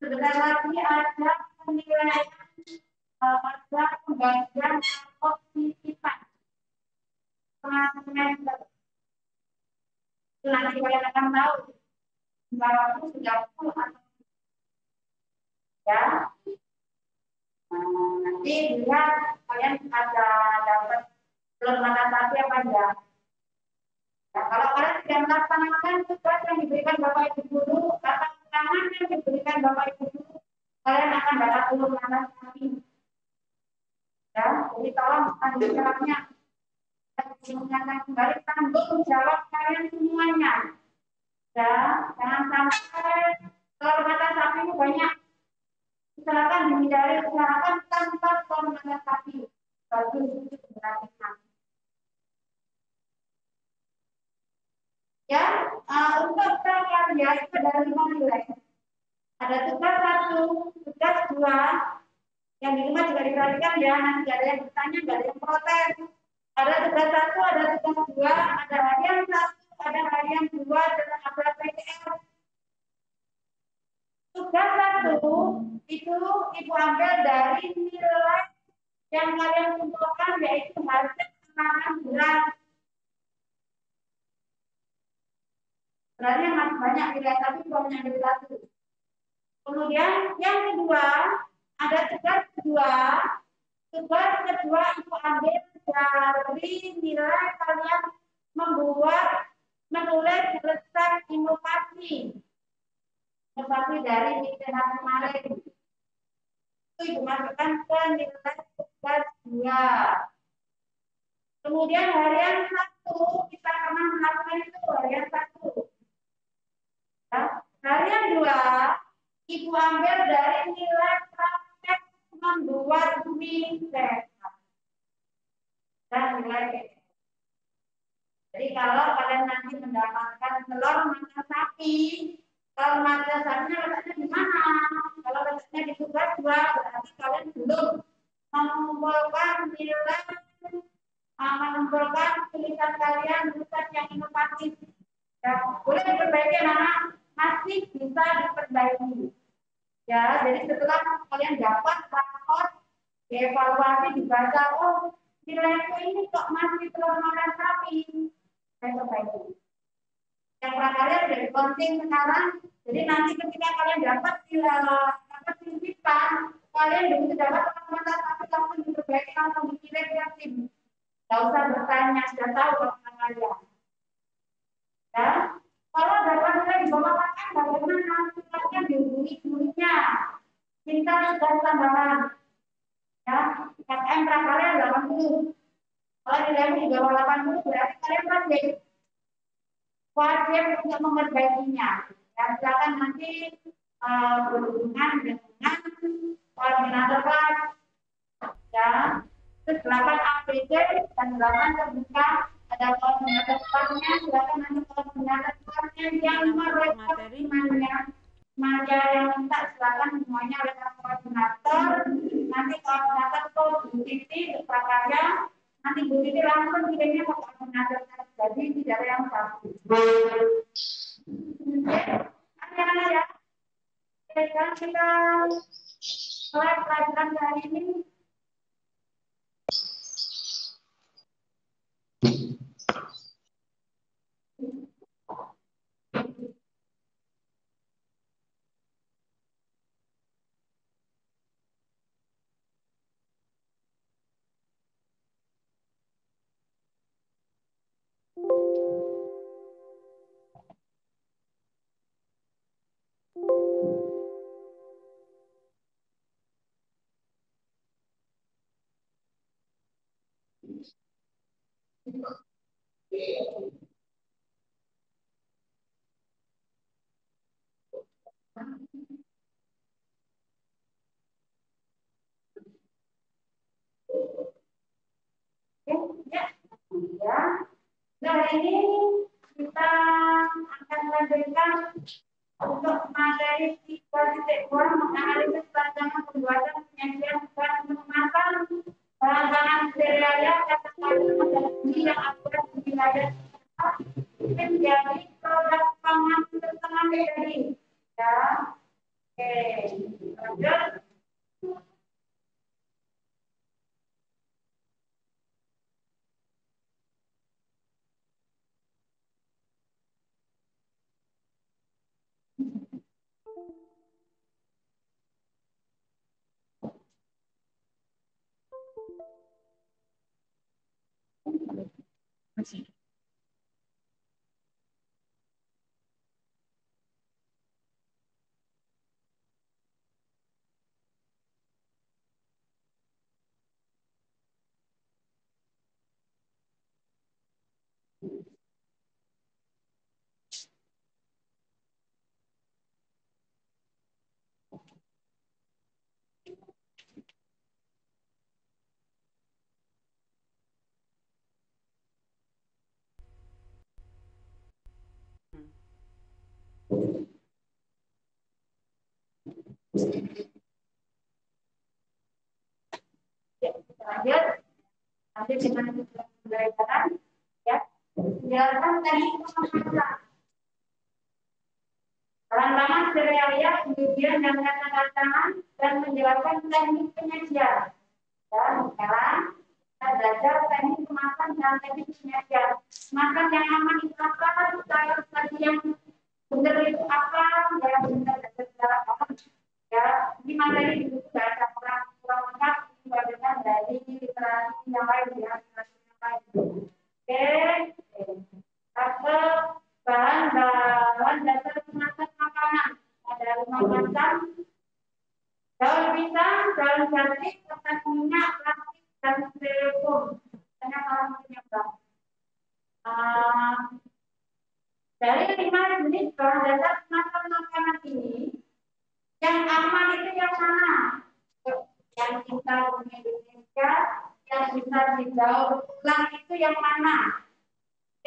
Sebentar lagi ada penilaian, ada pembagian positifitas setengah semester. Itu nanti kalian akan tahu bahwa sudah full atau ya. Nanti lihat kalian ada dapat belum mana tapi apa enggak. Nah, kalau kalian tidak melaksanakan tugas yang diberikan Bapak Ibu Guru atau keterangan yang diberikan Bapak Ibu Guru, kalian akan dapat belum mana tapi. Ya, jadi tolong tanggung jawabnya. Mengingatkan kembali tanggung jawab kalian semuanya. Ya, jangan sampai kalau mata sapi itu banyak. Usahakan dihindari, usahakan tanpa mata sapi. Bagus itu berarti. Ya, untuk prakarya itu ada 5 nilai. Ada tugas 1, tugas 2. Yang di rumah juga diperhatikan ya, nanti nggak ada yang bertanya, nggak ada yang protes. Ada tugas 1, ada tugas 2, ada harian 1, ada harian 2, dan ada PTR. Tugas 1 itu Ibu ambil dari nilai yang kalian kumpulkan, yaitu hasil penanganan berat. Beratnya masih banyak nilai, tapi banyak nilai 1. Kemudian yang kedua, ada tugas 2. Tugas kedua Ibu ambil dari nilai kalian menulis resep inovasi. Inovasi dari nilai kemarin. Itu Ibu masukkan ke nilai tugas 2. Kemudian harian 1 kita pernah melakukan itu harian 1. Ya. Harian 2 Ibu ambil dari nilai praktek membuat mie dan nilai. Jadi kalau kalian nanti mendapatkan telur mata sapi, kalau mata sapinya letaknya di mana? Kalau letaknya di tugas 2, berarti kalian belum mengumpulkan nilai, mengumpulkan tulisan kalian tulisan yang inovatif. Ya, boleh diperbaiki anak, masih bisa diperbaiki. Ya, jadi setelah kalian dapat rapor, dievaluasi, dibaca, oh nilaiku ini kok masih telur makan sapi, saya perbaiki. Yang prakarya sudah dikonting sekarang, jadi nanti ketika kalian dapat titipan, kalian begitu dapat telur makan sapi langsung diperbaiki, langsung dikirim ke tim. Tidak usah bertanya, sudah tahu kalau kalian. Ya, kalau dapat nilai di bawah makan, bagaimana? Silakan dihubungi gurunya. Minta tugas tambahan. Ya, KM prakarya 80. Kalau nilaimu di bawah 80, berarti kalian wajib untuk memperbaikinya. Ya, silakan nanti berhubungan dengan koordinator kelas. Ya, terus 8 ABD dan 8 terbuka. Ada koordinator kelasnya, silakan nanti koordinator kelasnya yang merekomendasikannya. Manja yang minta silakan semuanya oleh koordinator. Nanti koordinator tuh Bu Titi prakarya. Nanti Bu Titi langsung kirimnya ke koordinator. Jadi tidak ada yang satu. Anak-anak ya. Sekarang kita mulai pelajaran hari ini. Ya. Nah, ini kita akan melanjutkan untuk materi 3.2 menganalisis rancangan pembuatan penyajian bahan pengemasan bahan-bahan materialnya katakan yang akurat di wilayah menjadi produk pangan setengah dari ya. Oke, lanjut. Lanjut, lanjut dengan pembelajaran ya. Menjelaskan tadi pemahaman. Bahan-bahan serealia, kemudian dan kata-kata dan menjelaskan teknik penyajian. Dan sekarang kita belajar teknik kemasan dan teknik penyajian. Makan yang aman itu apa? Sayur tadi yang benar itu apa? Yang benar dan segala macam. Ya, ini materi dulu sudah ada kurang lengkap dibandingkan dari literasi yang lain ya, literasi yang lain. Oke, apa bahan-bahan dasar kemasan makanan? Ada 5 macam: daun pisang, daun jati, kertas minyak, plastik, dan styrofoam. Tanya kalau punya bang. Dari 5 jenis bahan dasar kemasan makanan ini, yang aman itu yang mana? Yang kita punya di Indonesia, yang bisa didaur ulang itu yang mana?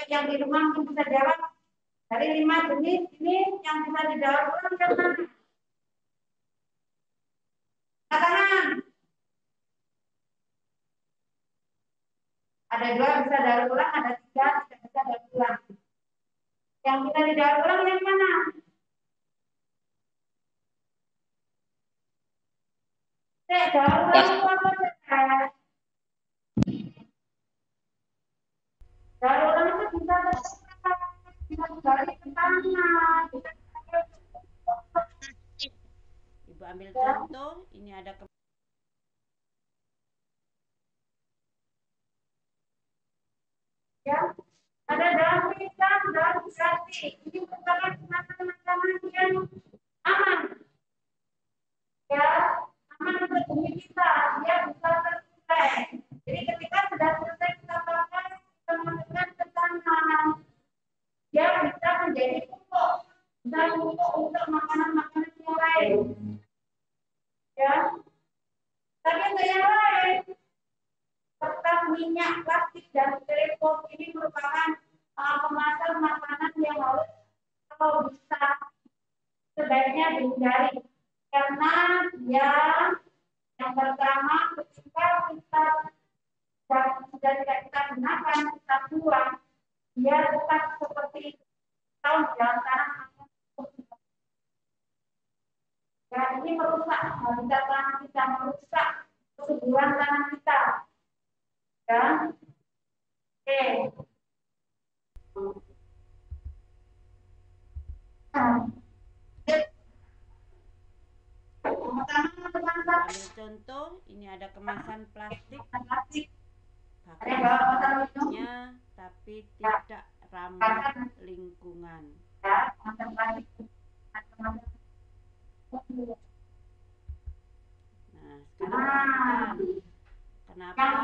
Yang di rumah mungkin bisa jawab. Dari 5 jenis ini yang bisa didaur ulang yang mana? Katakan. Ada 2 bisa daur ulang, ada 3 tidak bisa daur ulang. Yang bisa didaur ulang yang mana? Daur ulang itu apa saja? Daur ulang itu bisa dari pertama. Ibu ambil contoh, ini ada ya, ada daun pisang, daun jati. Ini merupakan makanan yang aman. Ya, aman untuk bumi kita. Dia bisa tersuplai. Jadi ketika sudah selesai kita pakai, kita masukkan ke tanah. Dia bisa menjadi pupuk. Bisa pupuk untuk makanan-makanan yang lain. Ya, tapi untuk yang lain, kertas, minyak, plastik, dan styrofoam ini merupakan kemasan makanan yang harus kalau bisa sebaiknya dihindari karena dia yang pertama ketika kita sudah tidak kita gunakan kita buang dia tetap seperti tahun dalam tanah ya ini merusak habitat tanah kita merusak kesuburan tanah kita ya oke ambil contoh, ini ada kemasan plastik, bahkan sebaliknya, tapi tidak ramah lingkungan. Nah, sekarang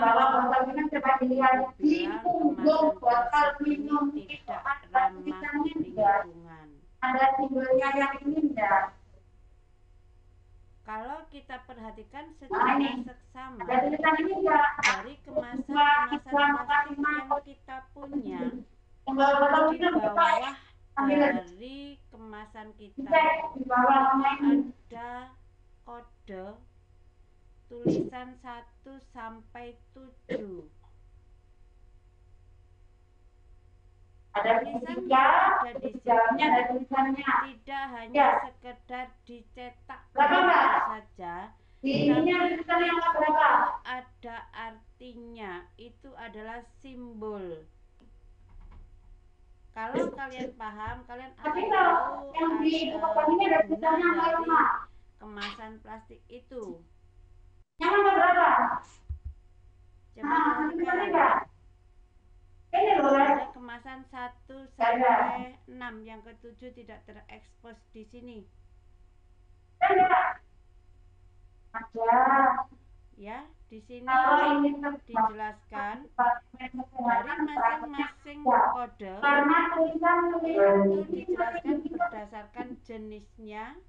perhatikan kenapa bilang kemasan plastik ini tidak ramah lingkungan. Ada simbolnya yang ini enggak? Kalau kita perhatikan secara seksama dari kemasan plastik yang kita punya, di bawah dari kemasan kita ada kode tulisan 1 sampai 7. Ada tulisan segitiga, yang ada di di dalamnya ada sini tulisannya. tidak hanya Ya. sekedar dicetak Berapa, Mbak? begitu saja, Di ini ada tapi tulisan yang itu berapa? ada artinya. Itu adalah simbol. Kalau kalian paham, kalian Tapi akan kalau tahu yang di buku kapan ini ada guna tulisannya apa, dari Mak? kemasan plastik itu. Yang nomor berapa? Coba Nanti bisa perhatikan. enggak? Ini loh, Ada kemasan 1 sampai 6, yang ke-7 tidak terekspos di sini. Ada. Ya, di sini Kalau ini dijelaskan dari masing-masing kode karena tulisan itu dijelaskan berdasarkan jenisnya,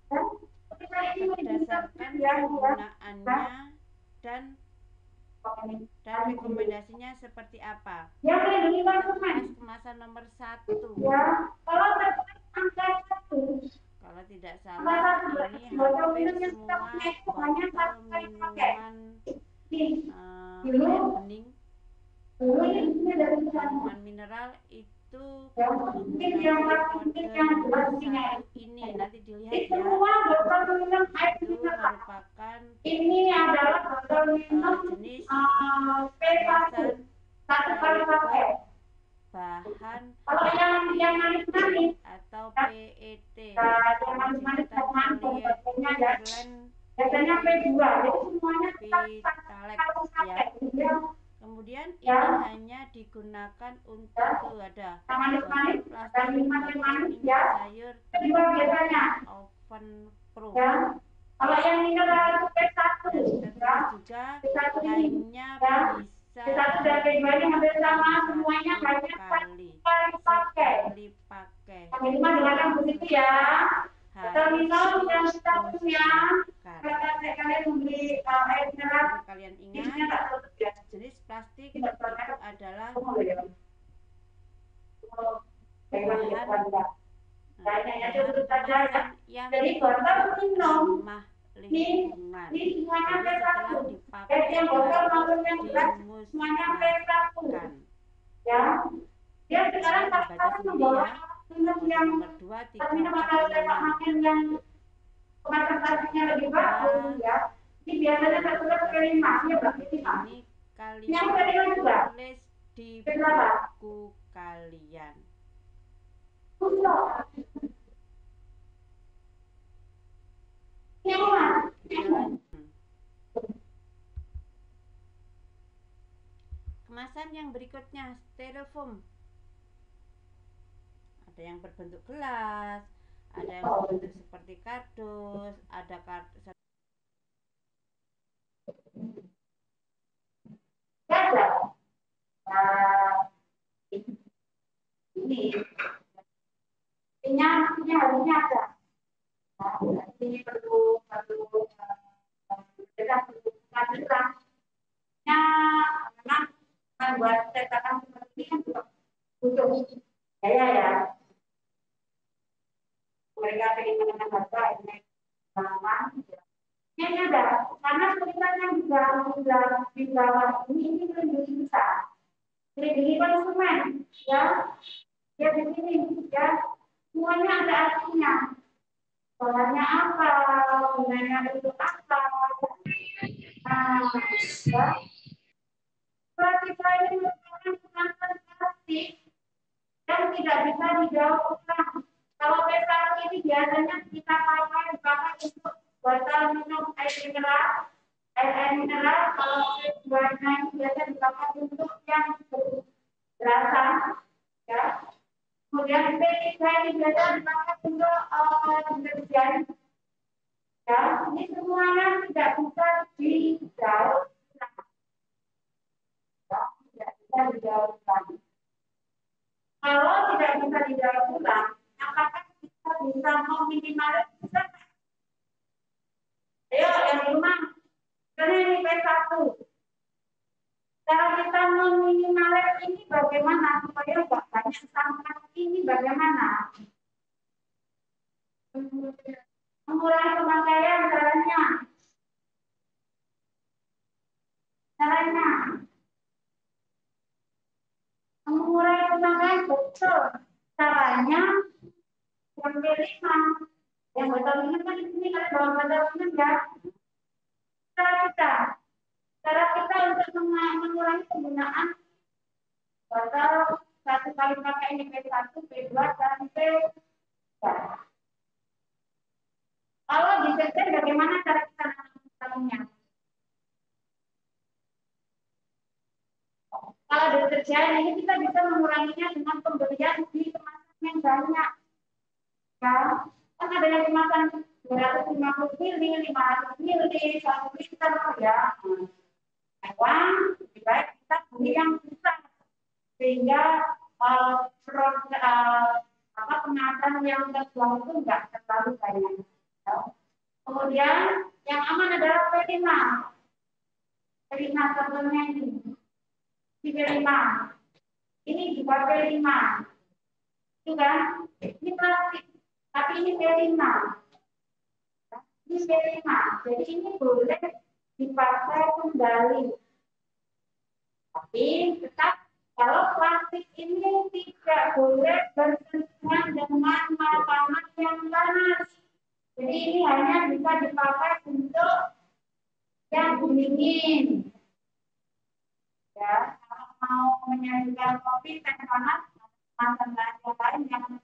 berdasarkan penggunaannya, dan rekomendasinya seperti apa. Kita bahas kemasan nomor 1. Kalau angka 1, kalau tidak salah ini hampir semua botol minuman air bening ya, minuman mineral itu menggunakan kode nomor 1 ini. Nanti dilihat ya, itu merupakan ini adalah botol minum jenis P1 satu kali pakai. bahan Kalau yang manis-manis atau PET, yang manis-manis biasanya P2, jadi semuanya ya. Kemudian ini hanya digunakan untuk ada manis-manis dan plastik, manis ya. sayur, Kedua biasanya oven pro. ya. Kalau yang mineral P1 juga P1 ini hanya ya. bisa P1 dan P2 ini hampir sama, semuanya hanya sekali pakai. Yang ini mah dimakan begitu ya. Terminal yang kita punya, kalian membeli air mineral, kalian ingat jenis plastik itu adalah bahan yang jadi botol minum ramah lingkungan. Ini semuanya Jadi setelah P1. dipakai Yang botol maupun yang gelas semuanya P1. dimusnahkan. Ya. Dia sekarang Baca sendiri ya. minum yang Nomor 2, 3, minum atau 4, lemak makan yang kemasan plastiknya lebih bagus ya. Ini biasanya 1 ke 5, ya berarti 5. Ini Yang kalian kedua tulis di berapa? buku kalian. Yang mana? Kemasan yang berikutnya styrofoam. Ada yang berbentuk gelas, ada yang berbentuk seperti kardus, ada kardus Gagal. Ini harusnya ada. Ini perlu kelanjutan. Memang membuat cetakan seperti ini kan juga butuh biaya ya. Mereka ingin menekan harga ini lama. Ini ada karena tulisan yang di bawah ini melindungi kita, melindungi konsumen, ya. Ya di sini ya semuanya ada artinya. Bahannya apa, gunanya itu apa. Nah, ya. Kita ini merupakan kemasan plastik yang tidak bisa didaur ulang. Kalau P1 ini biasanya kita dipakai untuk botol minum air mineral. Kalau P2-nya ini biasa dipakai untuk yang berasa, ya. Kemudian P3 ini biasa dipakai untuk deterjen. Ya, ini semuanya tidak bisa didaur ulang. Tidak bisa didaur ulang. Kalau tidak bisa didaur ulang, apakah kita bisa meminimalisir? Ayo, yang rumah, ini P1. Cara kita meminimalisir ini bagaimana supaya nggak banyak sampah ini bagaimana? Mengurangi pemakaian caranya. Mengurangi pemakaian So, caranya yang kelima, yang botol minum kan di sini kalian bawa botol minum ya. Cara kita untuk mengurangi penggunaan botol satu kali pakai ini P1, P2, dan P3. Kalau deterjen bagaimana cara kita menguranginya? Kalau deterjen ini kita bisa menguranginya dengan pembelian di kemasan yang banyak. Ya, kan ada yang kemasan 250 ml, 500 ml, 1 liter ya. Lebih baik kita beli yang besar sehingga kemasan yang terbuang itu enggak terlalu banyak. Ya. Kemudian yang aman adalah P5. P5 contohnya ini. P5. Ini juga P5. Itu kan? Ini plastik. Tapi ini P5. Ini P5. Jadi ini boleh dipakai kembali. Tapi tetap kalau plastik ini tidak boleh bersentuhan dengan makanan yang panas. Jadi ini hanya bisa dipakai untuk yang dingin. Ya, kalau mau menyajikan kopi teh panas, kemasan lain yang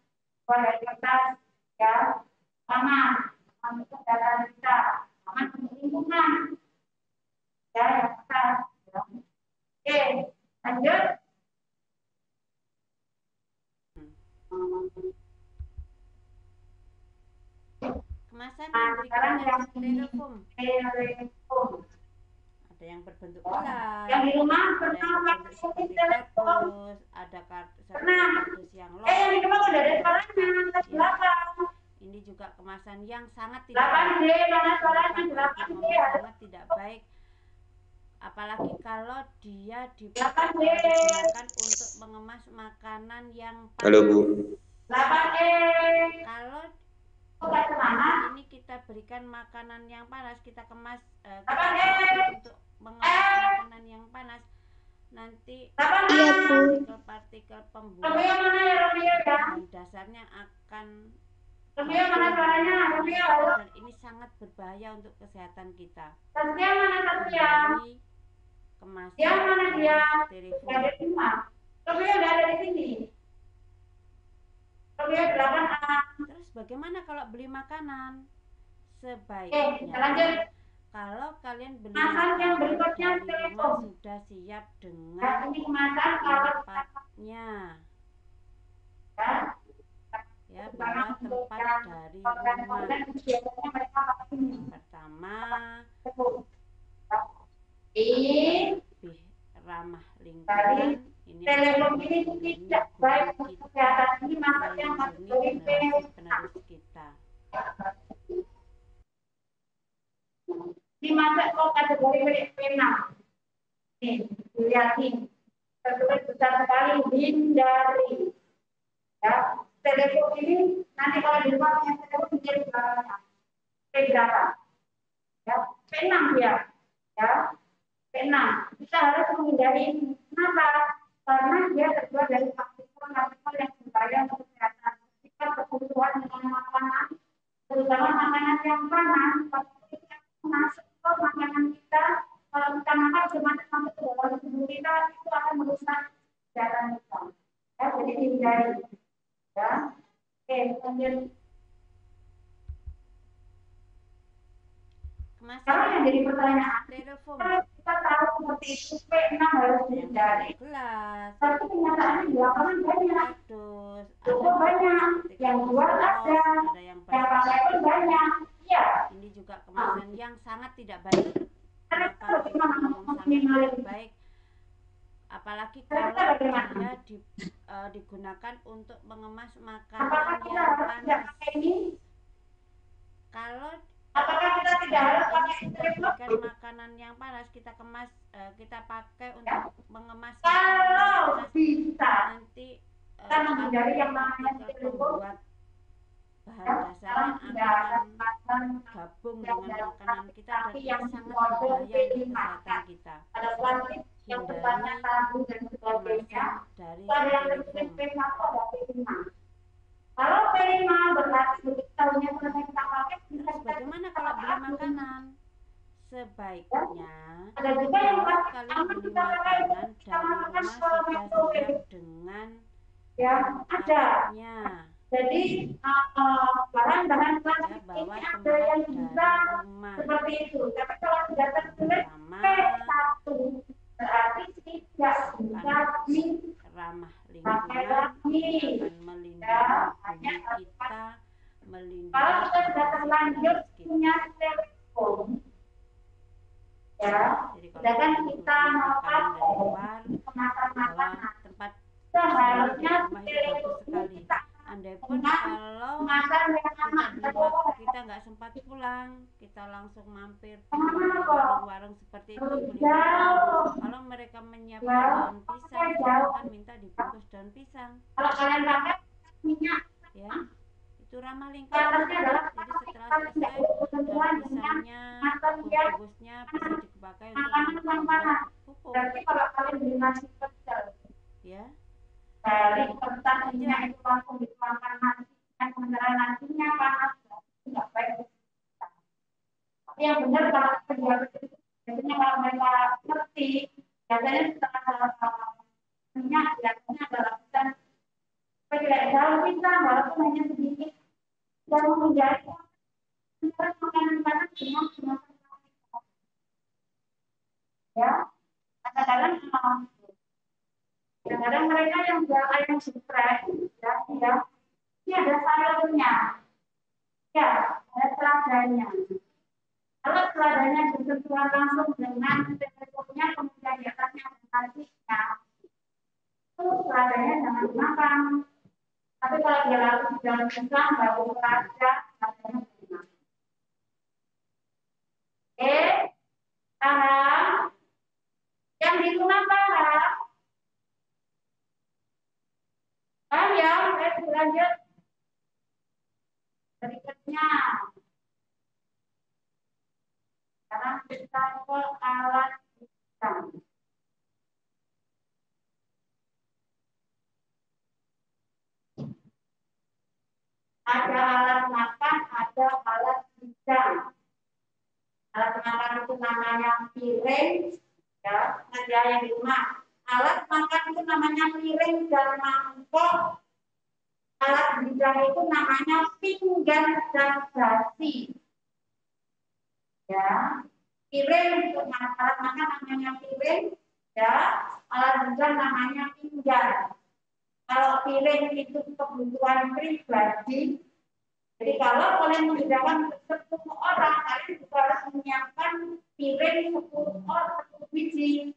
boleh kertas, ya, panas, untuk kesehatan kita, aman untuk lingkungan, ya, yang kertas. Ya. Oke, lanjut. Kemasan yang berikutnya styrofoam. Ada yang berbentuk gelas, yang di rumah ada yang berbentuk seperti kardus, ada kardus yang yang di rumah udah ada suaranya, ya. Ini juga kemasan yang sangat tidak sangat tidak baik, apalagi kalau dia digunakan untuk mengemas makanan yang panas. Halo Bu. Kalau ini kita berikan makanan yang panas, kita kemas untuk mengemas makanan yang panas, nanti partikel-partikel pembuat bahan dasarnya akan dan ini sangat berbahaya untuk kesehatan kita. Dari kemasan styrofoam. Terus bagaimana kalau beli makanan? Sebaiknya kalau kalian beli makanan dari rumah sudah siap dengan tempatnya. Ya, bawa tempat dari rumah. Pertama, lebih ramah lingkungan. Ini tidak baik untuk kesehatan ini, melindungi generasi penerus kita. Dimasak kok kategori P6. Nih, lihatin. Tertulis besar sekali, hindari. Ya, telepon ini nanti kalau di rumah punya telepon menjadi berapa? P berapa? Ya, P6 dia. Ya, P6. Kita harus menghindari ini. Kenapa? Karena dia terbuat dari partikel yang berbahaya untuk kesehatan. Kita bersentuhan dengan makanan, terutama makanan yang panas, pasti masuk ke makanan kita. Kalau kita makan otomatis masuk ke dalam tubuh kita, itu akan merusak kesehatan kita. Ya, jadi hindari. Ya, oke, lanjut. Sekarang yang jadi pertanyaan, kita tahu seperti itu P6 harus dihindari. Tapi kenyataannya di lapangan banyak. Cukup banyak. Yang jual ada, yang pakai pun banyak. Iya. Ini juga kemasan yang sangat tidak baik. Kenapa sangat baik? Apalagi kalau dia digunakan untuk mengemas makanan yang panas. Kalau apakah kita tidak harus pakai makanan yang panas, kita kemas, kita pakai untuk mengemas kalau bisa nanti kita menghindari yang namanya pembuat bahan dasarnya akan gabung dengan makanan kita dan ini sangat berbahaya untuk kesehatan kita. tempatnya hindari tabu dan sebagainya. kemasan dari Pada yang styrofoam. P1 ada P5. Kalau P5 berarti begitu tahunya selesai kita pakai bisa Terus kita bagaimana kalau beli makanan? Sebaiknya ada juga yang kalau plastik kalian aman beli kita pakai makanan kita dari makan rumah kalau sudah siap microwave dengan ya ada. tempatnya, Jadi bahan-bahan ya plastik bawa ini ada tempat yang bisa dari rumah. seperti itu. Tapi kalau sudah Yang tertulis pertama P1 berarti tidak akan bisa ramah pakai lingkungan, lagi. akan Ya, melindungi hanya bumi kita, kalau melindungi kita sudah generasi terlanjur penerus punya kita. telepon, ya, Jadi kalau sedangkan kalian kita beli mau makanan dari pakai luar, kemasan bawa makanan, tempat bersembunyi seharusnya dari rumah itu bagus telepon ini sekali. kita Andai pun dengan kalau kemasan yang kita aman, beli kita nggak sempat pulang, kita langsung mampir di kok warung-warung seperti itu beli makanan. jauh, Kalau mereka menyiapkan ya, daun pisang, pakai jauh. silahkan minta dibungkus daun pisang, Kalau kalian pakai minyak, ya. Itu ramah lingkungan atasnya sekali. adalah Jadi setelah kita tidak selesai, daun bersentuhan dengan pisangnya, makanan yang bungkusnya bisa dipakai untuk makanan yang membuat panas. pupuk, Berarti kalau kalian beli nasi pecel ya. dari kertas minyak Lanjut. itu langsung dituangkan nasi, dan sementara nasinya panas, itu nggak baik. Tapi yang benar kalau penjual itu biasanya kalau mereka ngerti, biasanya setelah minyak biasanya adalah kita tidak jauh kita walaupun hanya sedikit dan menghindari makanan panas dengan semakan ya kadang-kadang kadang-kadang mereka yang jual ayam geprek ya ini ada sayurnya ya ada seladanya kalau seladanya bersentuhan langsung dengan teleponnya kemudian di atasnya ada nasinya itu seladanya jangan dimakan tapi kalau dia lalu di dalam pisang baru selada seladanya dimakan. Paham? Yang di rumah paham? Paham ya? Lanjut. Berikutnya. Sekarang kita ke alat pisang. Ada alat makan, ada alat pisang. Alat makan itu namanya piring, ya, ada yang di rumah. Alat makan itu namanya piring dan mangkok. Alat pisang itu namanya pinggan dan basi. Ya, piring untuk alat makan namanya piring, ya, alat pisang namanya pinggan. Kalau piring itu kebutuhan pribadi, jadi kalau kalian menghidangkan 10 orang, kalian juga harus menyiapkan piring 10 biji.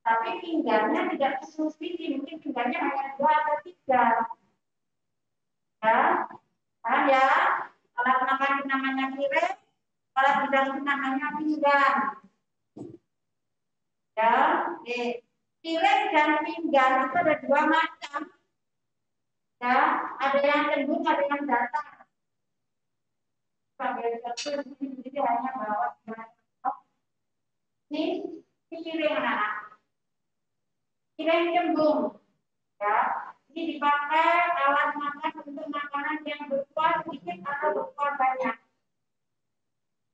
Tapi pinggannya tidak 10 biji, mungkin pinggannya hanya 2 atau 3. Ya, paham ya? Alat makan namanya piring, alat hidangan namanya pinggan. Ya, piring dan pinggan itu ada 2 macam. Ya, ada yang cembung, ada yang datar. Sebagai satu jadi hanya bawa ini piring anak, piring cembung, ya. Ini dipakai alat makan untuk makanan yang berkuah sedikit atau berkuah banyak.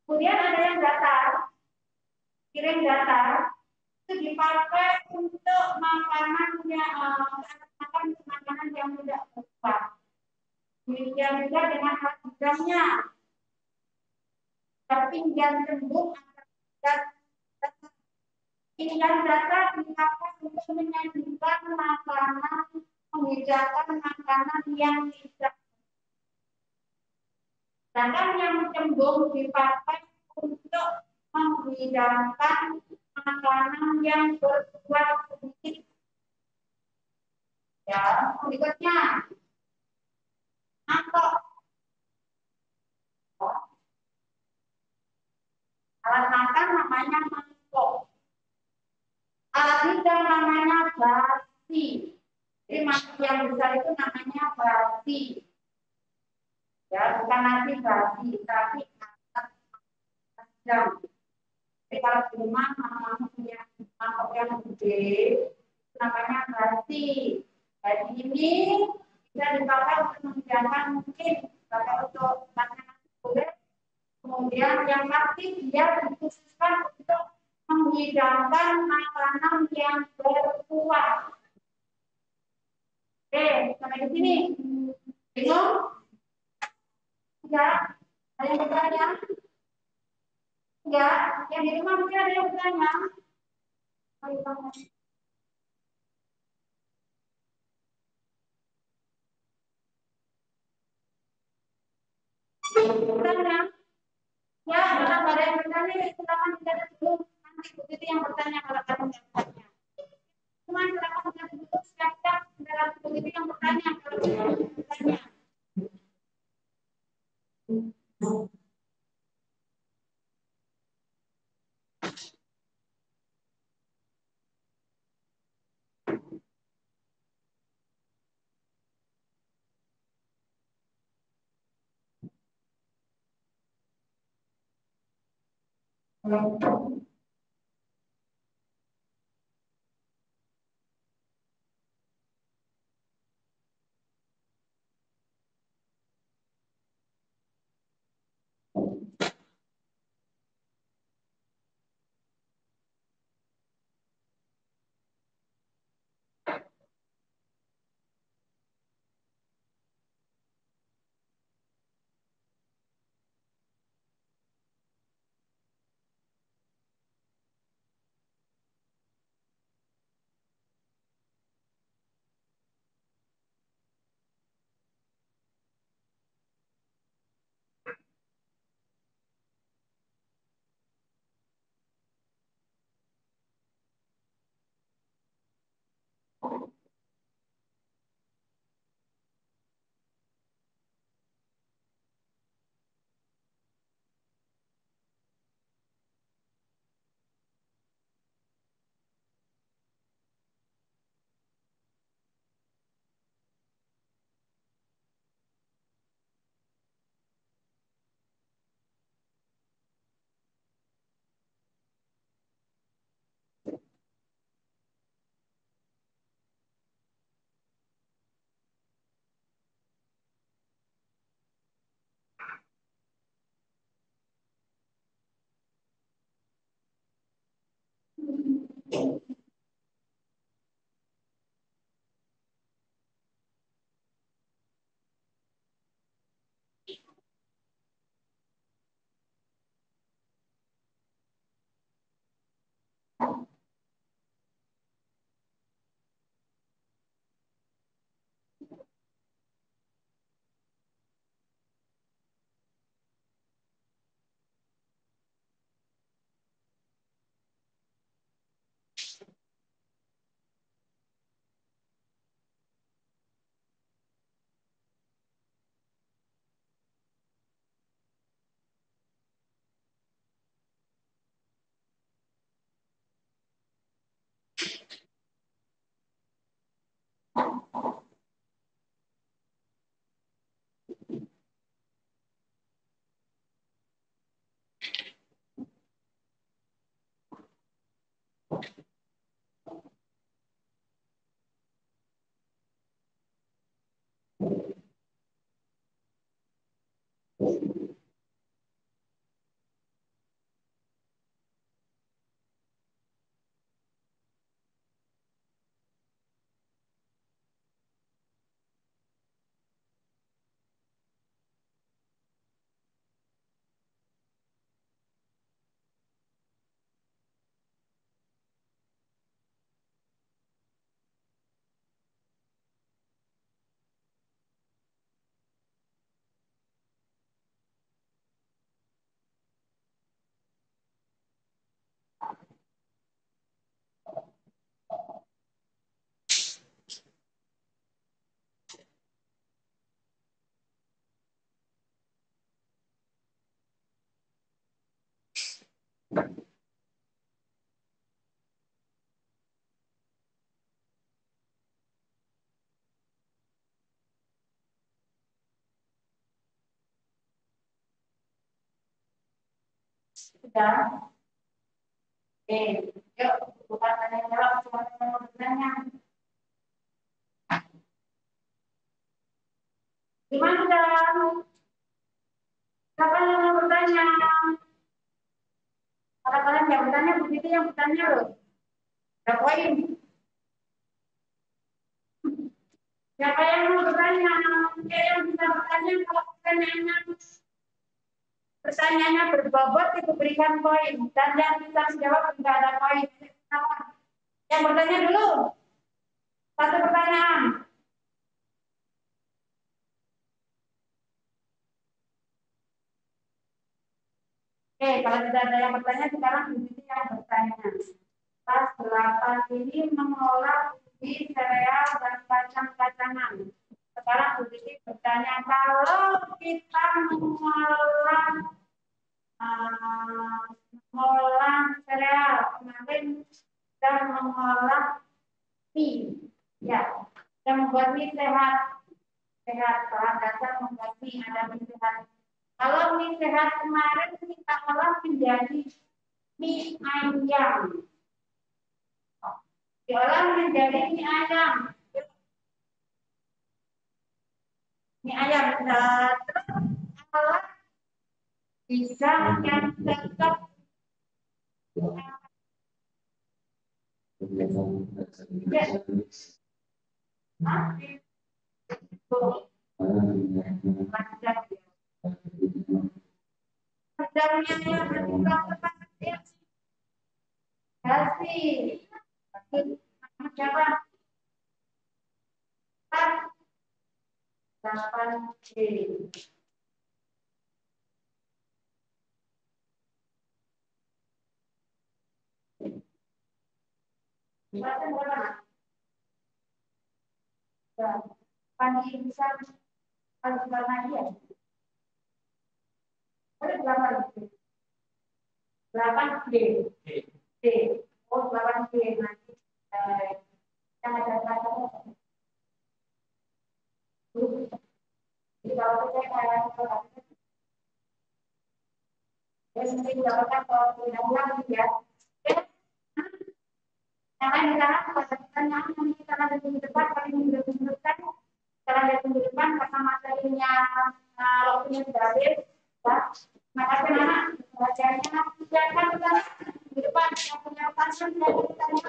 Kemudian ada yang datar, piring datar itu dipakai untuk makanan yang tidak berkuah. Demikian juga dengan alat hidangnya. Pinggan cembung dan pinggan datar dipakai untuk menyajikan makanan, menghidangkan makanan yang tidak. Sedangkan yang cembung dipakai untuk menghidangkan makanan yang berkuah sedikit. Ya, berikutnya mangkok. Alat makan namanya mangkok. Alat hidang namanya basi. Jadi mangkok yang besar itu namanya basi. Ya, bukan nasi basi, tapi alat hidang. Jadi kalau di rumah mama punya mangkok yang gede namanya grasi. Grasi ini bisa dipakai untuk menghidangkan mungkin pakai untuk makanan kulit. Kemudian yang pasti dia dikhususkan untuk menghidangkan makanan yang berkuah. Oke, sampai di sini. Bingung? Enggak? Ada yang bertanya? Enggak? Yang di rumah mungkin ada yang bertanya? Bertanya? Ya, kalau ada yang bertanya, silakan kita dulu. Nanti Bu Titi yang bertanya kalau ada yang bertanya. Cuma silakan kita dulu siap-siap dalam Bu Titi yang bertanya kalau ada yang bertanya. Sudah? Oke, yuk. Bukan tanya jawab, cuma bertanya. Gimana dong? Siapa yang mau bertanya? Kalau kalian yang bertanya, begitu yang bertanya loh. Ada poin. Siapa yang mau bertanya? Siapa yang bisa bertanya kalau pertanyaannya berbobot itu berikan poin. Dan yang bisa menjawab tidak ada poin. Yang bertanya dulu. Satu pertanyaan. Oke, kalau tidak ada yang bertanya, sekarang begitu yang bertanya. Kelas 8 ini mengolah ubi, sereal, dan kacang-kacangan. Sekarang begitu bertanya, kalau kita mengolah sereal, kemarin kita mengolah mie, ya, yang membuat mie sehat, bahan dasar membuat mie ada mie sehat. Kalau mie sehat kemarin kita olah menjadi mie ayam, diolah menjadi mie ayam, terus olah bisa yang tetap Pagi bisa harus lagi ya. Ada 8 D. D. Oh, 8 D nanti. Yang ada kata. Jadi kalau saya kayak ya mesti dilakukan kalau tidak ulang ya. Jangan ditahan pertanyaan yang kita ada di depan, kali ini menunjukkan setelah ada di depan karena materinya waktunya sudah habis. Ya, makasih anak. Belajarnya silakan di depan yang punya pertanyaan dan bertanya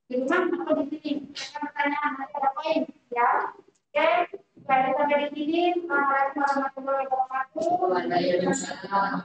di rumah atau di sini. Pertanyaan ada poin ya. Oke, sampai di sini. Assalamualaikum warahmatullahi wabarakatuh. Waalaikumsalam.